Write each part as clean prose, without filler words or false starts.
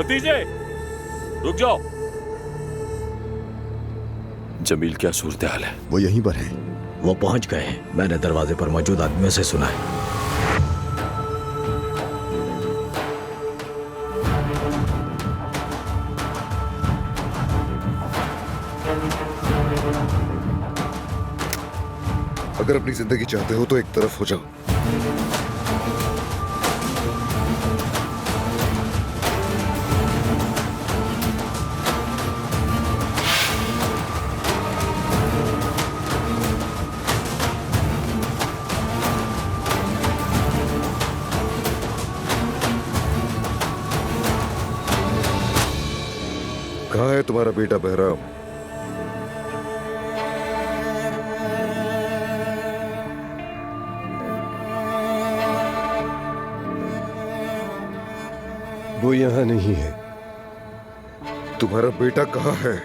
भतीजे रुक जाओ। जमील क्या सूरत हाल है? वो यहीं पर है। वो पहुंच गए हैं। मैंने दरवाजे पर मौजूद आदमियों से सुना है। अगर अपनी जिंदगी चाहते हो तो एक तरफ हो जाओ। कहाँ है तुम्हारा बेटा बहराम? वो यहाँ नहीं है। तुम्हारा बेटा कहाँ है?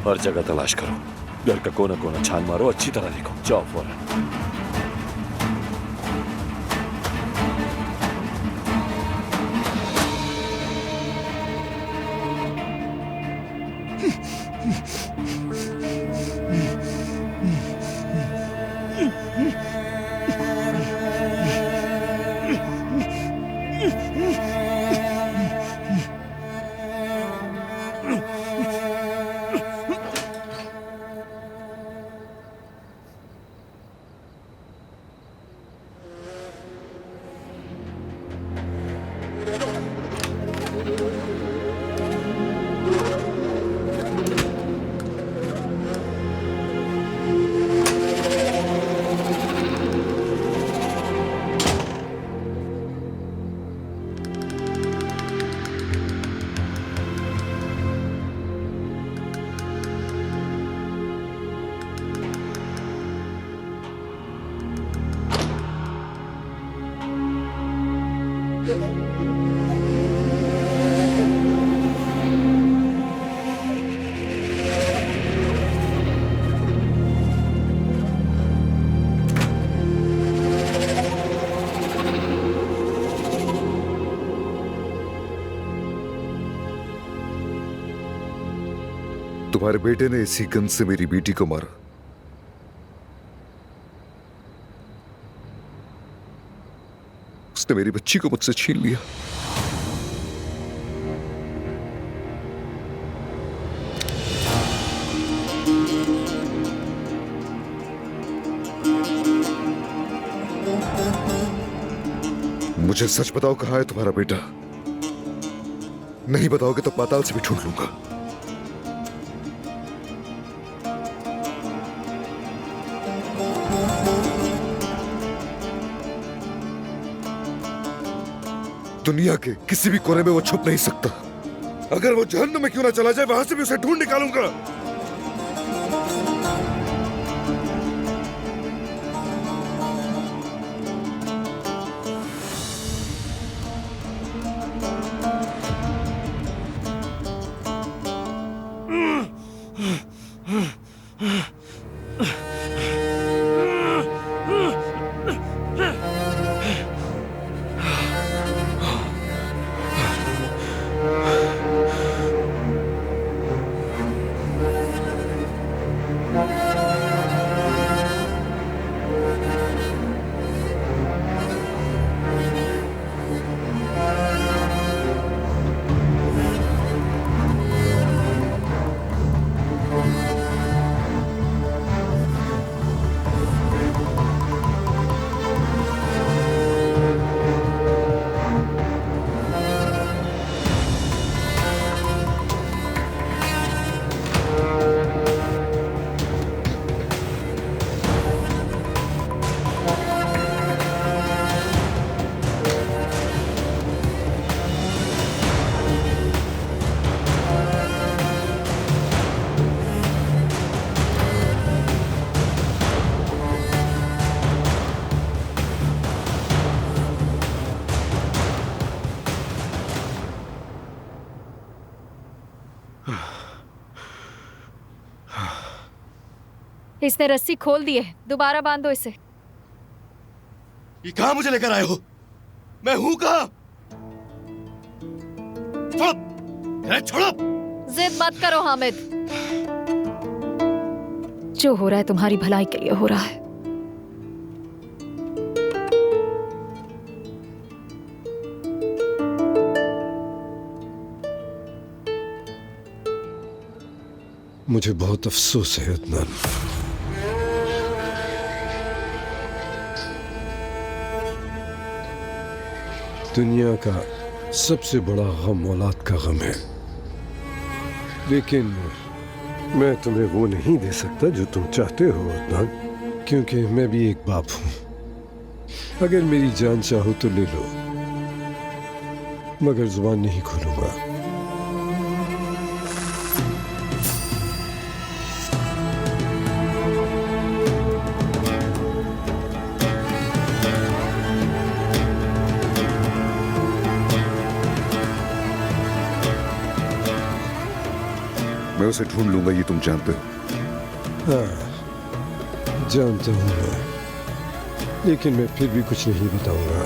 हर जगह तलाश करो, घर का कोना कोना छान मारो, अच्छी तरह देखो। जाओ फौरन। तुम्हारे बेटे ने इसी गन से मेरी बेटी को मारा। उसने मेरी बच्ची को मुझसे छीन लिया। मुझे सच बताओ, कहां है तुम्हारा बेटा? नहीं बताओगे तो पाताल से भी ढूंढ लूंगा। दुनिया के किसी भी कोने में वो छुप नहीं सकता। अगर वो जहन्नुम में क्यों ना चला जाए, वहां से भी उसे ढूंढ निकालूंगा। इसने रस्सी खोल दी है, दोबारा बांधो इसे। ये कहां मुझे लेकर आए हो? मैं हूं कहां? छोड़ो! अरे छोड़ो! जिद मत करो हामिद, जो हो रहा है तुम्हारी भलाई के लिए हो रहा है। मुझे बहुत अफसोस है अदनान। दुनिया का सबसे बड़ा गम औलाद का गम है, लेकिन मैं तुम्हें वो नहीं दे सकता जो तुम चाहते हो अदनान, क्योंकि मैं भी एक बाप हूं। अगर मेरी जान चाहो तो ले लो, मगर जुबान नहीं खोलूंगा। मैं उसे ढूंढ लूंगा, ये तुम जानते हो। हाँ, जानता हूं मैं, लेकिन मैं फिर भी कुछ नहीं बताऊंगा।